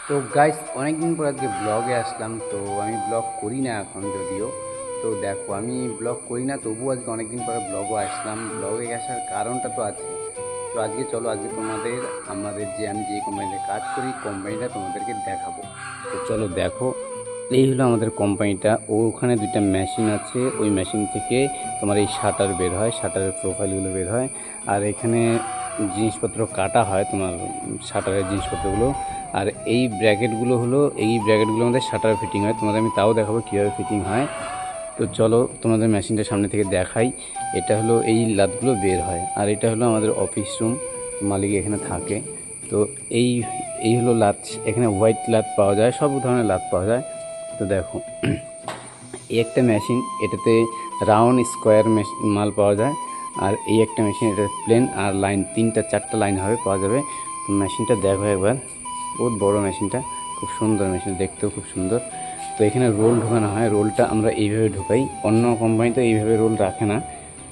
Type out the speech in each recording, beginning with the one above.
তো গাইস অনেকদিন পর আজকে ব্লগে আসলাম। তো আমি ব্লগ করি না এখন যদিও। তো দেখো আমি ব্লগ করি না, তবুও আজকে অনেকদিন পরে ব্লগও আসলাম। ব্লগে আসার কারণটা তো আছে। তো আজকে চলো, আজকে তোমাদের আমাদের যে আমি যে কোম্পানিতে কাজ করি কোম্পানিটা তোমাদেরকে দেখাবো। তো চলো দেখো, এই হলো আমাদের কোম্পানিটা। ওখানে দুইটা মেশিন আছে, ওই মেশিন থেকে তোমার এই শাটার বের হয়, শাটারের প্রোফাইলগুলো বের হয়। আর এখানে জিনিসপত্র কাটা হয়, তোমার শাটারের জিনিসপত্রগুলো। আর এই ব্র্যাকেটগুলো হলো, এই ব্র্যাকেটগুলো আমাদের শাটার ফিটিং হয়। তোমাদের আমি তাও দেখাবো কীভাবে ফিটিং হয়। তো চলো তোমাদের মেশিনটা সামনে থেকে দেখাই। এটা হলো এই লাতগুলো বের হয়, আর এটা হলো আমাদের অফিস রুম, মালিক এখানে থাকে। তো এই এই হলো লাত। এখানে হোয়াইট লাত পাওয়া যায়, সব ধরনের লাত পাওয়া যায়। তো দেখো এই একটা মেশিন, এটাতে রাউন্ড স্কোয়ার মাল পাওয়া যায়। আর এই একটা মেশিন, এটা প্লেন আর লাইন, তিনটা চারটা লাইন হবে পাওয়া যাবে। তো মেশিনটা দেখো একবার, বহুত বড় মেশিনটা, খুব সুন্দর মেশিন, দেখতেও খুব সুন্দর। তো এখানে রোল ঢোকানো হয়, রোলটা আমরা এইভাবে ঢোকাই, অন্য কোম্পানিতে এইভাবে রোল রাখে না।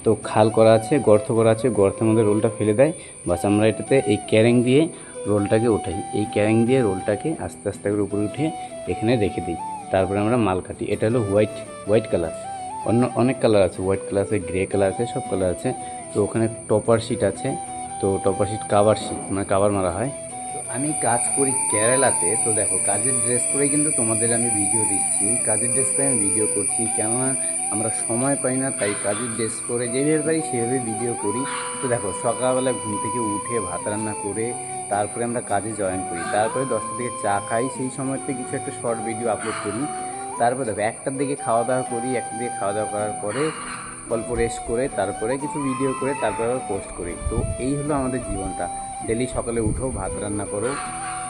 তো খাল করা আছে, গর্ত করা আছে, গর্তের মধ্যে রোলটা ফেলে দেয়, বাস আমরা এটাতে এই ক্যারেং দিয়ে রোলটাকে উঠাই। এই ক্যারেং দিয়ে রোলটাকে আস্তে আস্তে করে উপরে উঠে এখানে রেখে দিই। তারপরে আমরা মাল কাটি। এটা হলো হোয়াইট কালার। অন্য অনেক কালার আছে, হোয়াইট কালার আছে, গ্রে কালার আছে, সব কালার আছে। তো ওখানে টপার শিট আছে। তো টপার শিট কাভার শিট, মানে কাভার মারা হয়। তো আমি কাজ করি কেরালাতে। তো দেখো কাজের ড্রেস পরেই কিন্তু তোমাদের আমি ভিডিও দিচ্ছি, কাজের ড্রেস পরে আমি ভিডিও করছি, কেননা আমরা সময় পাই না, তাই কাজের ড্রেস পরে যেভাবে পাই সেভাবে ভিডিও করি। তো দেখো সকালবেলা ঘুম থেকে উঠে ভাত রান্না করে তারপরে আমরা কাজে জয়েন করি, তারপরে 10টার দিকে চা খাই, সেই সময়তে কিছু একটা শর্ট ভিডিও আপলোড করি। তারপরে দেখো 1টার দিকে খাওয়া দাওয়া করি, 1টার দিকে খাওয়া দাওয়া করার পরে অল্প রেস্ট করে তারপরে কিছু ভিডিও করে তারপরে আবার পোস্ট করি। তো এই হলো আমাদের জীবনটা। ডেলি সকালে উঠো, ভাত রান্না করো,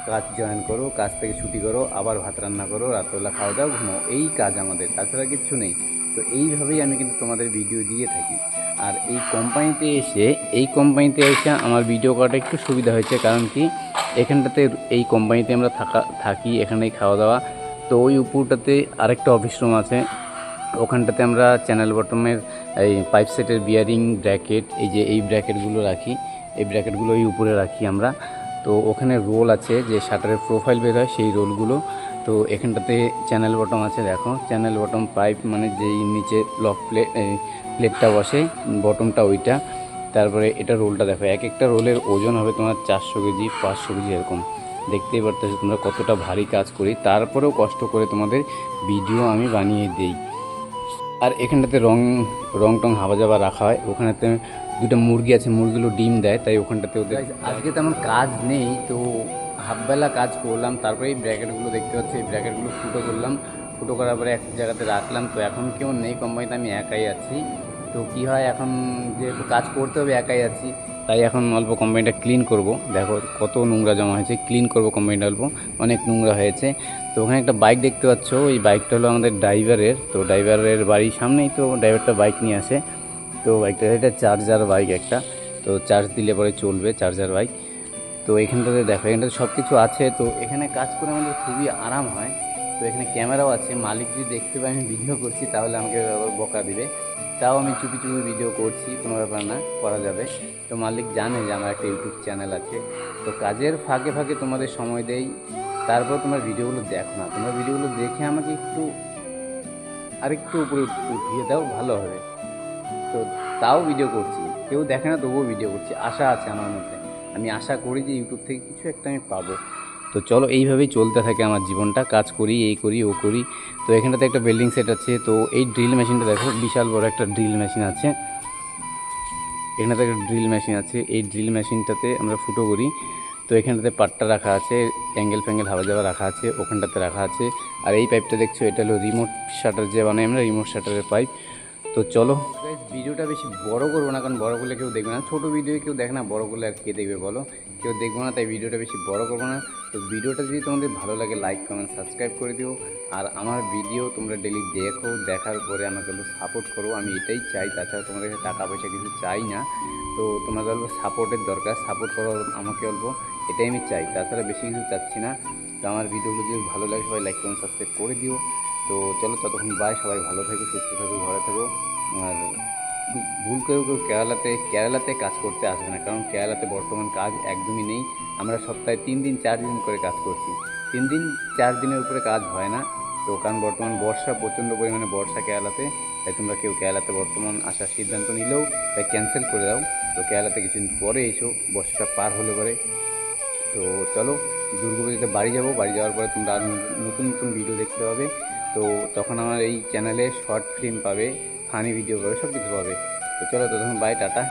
কাজ জয়েন করো, কাজ থেকে ছুটি করো, আবার ভাত রান্না করো, রাত্রবেলা খাওয়া দাওয়া, ঘুমো, এই কাজ আমাদের, তাছাড়া কিচ্ছু নেই। তো এইভাবেই আমি কিন্তু তোমাদের ভিডিও দিয়ে থাকি। আর এই কোম্পানিতে এসে আমার ভিডিও করাটা একটু সুবিধা হয়েছে, কারণ কি এখানটাতে এই কোম্পানিতে আমরা থাকি, এখানেই খাওয়া দাওয়া। তো ওই উপরটাতে আরেকটা অফিস রুম আছে, ওখানটাতে আমরা চ্যানেল বটমের এই পাইপ সেটের বিয়ারিং ব্র্যাকেট, এই যে এই ব্র্যাকেটগুলো রাখি, এই ব্র্যাকেটগুলো এই উপরে রাখি আমরা। তো ওখানে রোল আছে, যে শাটারের প্রোফাইল বের হয় সেই রোলগুলো। তো এখানটাতে চ্যানেল বটম আছে, দেখো চ্যানেল বটম পাইপ, মানে যেই নিচে লক প্লেটটা বসে, বটমটা ওইটা। তারপরে এটা রোলটা দেখো, এক একটা রোলের ওজন হবে তোমার 400 কেজি, 500 কেজি, এরকম। দেখতেই পারতেছো তোমরা কতটা ভারী কাজ করি, তারপরেও কষ্ট করে তোমাদের ভিডিও আমি বানিয়ে দিই। আর এখানটাতে রং টং হাবা জাবা রাখা হয়। ওখানেতে দুটো মুরগি আছে, মুরগিগুলো ডিম দেয়, তাই ওখানটাতে ওদের আজকে তেমন কাজ নেই। তো হাফবেলা কাজ করলাম, তারপরে এই ব্র্যাকেটগুলো দেখতে পাচ্ছি, এই ব্র্যাকেটগুলো ফুটো করলাম, ফুটো করার পরে এক জায়গাতে রাখলাম। তো এখন কেউ নেই কোম্পানিতে, আমি একাই আছি। তো কী হয়, এখন যেহেতু কাজ করতে হবে, একাই আছি, তাই এখন অল্প কোম্পানিটা ক্লিন করব। দেখো কত নোংরা জমা হয়েছে, ক্লিন করব কোম্পানিটা, অল্প অনেক নোংরা হয়েছে। তো ওখানে একটা বাইক দেখতে পাচ্ছ, ওই বাইকটা হলো আমাদের ড্রাইভারের। তো ড্রাইভারের বাড়ির সামনেই তো ড্রাইভারটা বাইক নিয়ে আসে। তো বাইকটা এটা চার্জার বাইক একটা, তো চার্জ দিলে পরে চলবে, চার্জার বাইক। তো এখানটাতে দেখো, এখানটাতে সব কিছু আছে। তো এখানে কাজ করে আমাদের খুবই আরাম হয়। তো এখানে ক্যামেরাও আছে, মালিক যদি দেখতে পাই আমি ভিডিও করছি তাহলে আমাকে আবার বকা দিবে। তাও আমি চুপি চুপি ভিডিও করছি, কোনো ব্যাপার না, করা যাবে। তো মালিক জানে যে আমার একটা ইউটিউব চ্যানেল আছে। তো কাজের ফাঁকে ফাঁকে তোমাদের সময় দেই, তারপর তোমার ভিডিওগুলো দেখো না, তোমার ভিডিওগুলো দেখে আমাকে একটু আরেকটু উপরে উঠিয়ে দাও, ভালো হবে। তো তাও ভিডিও করছি, কেউ দেখে না তবুও ভিডিও করছি, আশা আছে আমার মধ্যে, আমি আশা করি যে ইউটিউব থেকে কিছু একটা আমি পাবো। তো চলো এইভাবেই চলতে থাকে আমার জীবনটা, কাজ করি, এই করি ও করি। তো এখানটাতে একটা বিল্ডিং সেট আছে। তো এই ড্রিল মেশিনটা দেখো, বিশাল বড় একটা ড্রিল মেশিন আছে। এখানটাতে একটা ড্রিল মেশিন আছে, এই ড্রিল মেশিনটাতে আমরা ফুটো করি। তো এখানটাতে পাট্টা রাখা আছে, অ্যাঙ্গেল ফ্যাঙ্গেল হাওয়া যাওয়া রাখা আছে, ওখানটাতে রাখা আছে। আর এই পাইপটা দেখছো, এটা হলো রিমোট শাটার যে বানাই আমরা, রিমোট শাটারের পাইপ। তো চলো গাইস, ভিডিওটা বেশি বড় করবো না, কারণ বড় করলে কেউ দেখবে না, ছোটো ভিডিও কেউ দেখে না, বড় করলে আর কে দেখবে বলো, কেউ দেখবো না, তাই ভিডিওটা বেশি বড় করবো না। তো ভিডিওটা যদি তোমাদের ভালো লাগে লাইক কমেন্ট সাবস্ক্রাইব করে দিও। আর আমার ভিডিও তোমরা ডেলি দেখো, দেখার পরে আমাকে একটু সাপোর্ট করো, আমি এটাই চাই, তাছাড়া তোমাদের কাছে টাকা পয়সা কিছু চাই না। তো তোমাদের অল্প সাপোর্টের দরকার, সাপোর্ট করো আমাকে অল্প, এটাই আমি চাই, তাছাড়া বেশি কিছু চাচ্ছি না। তো আমার ভিডিওগুলো যদি ভালো লাগে সবাই লাইক কমেন্ট সাবস্ক্রাইব করে দিও। তো চলো ততক্ষণ বাই, সবাই ভালো থেকো, সুস্থ থাকো, ঘরে থেকো। আর ভুল করেও কেউ কেরালাতে কাজ করতে আসবে না, কারণ কেরালাতে বর্তমান কাজ একদমই নেই। আমরা সপ্তাহে 3 দিন 4 দিন করে কাজ করছি। 3 দিন 4 দিনের উপরে কাজ হয় না। তো কারণ বর্তমান বর্ষা, প্রচণ্ড পরিমাণে বর্ষা কেরালাতে, তাই তোমরা কেউ কেরালাতে বর্তমান আসার সিদ্ধান্ত নিলেও তাই ক্যান্সেল করে দাও। তো কেরালাতে কিছুদিন পরে এসো, বর্ষাটা পার হলে পরে। তো চলো, দুর্গাপুজোতে বাড়ি যাব, বাড়ি যাওয়ার পরে তোমরা আরও নতুন নতুন ভিডিও দেখতে পাবে। তো তখন আমার এই চ্যানেলে শর্ট ফিল্ম পাবে, ফানি ভিডিও পাবে, সব কিছু পাবে। তো চলো, তখন বাই, টাটা।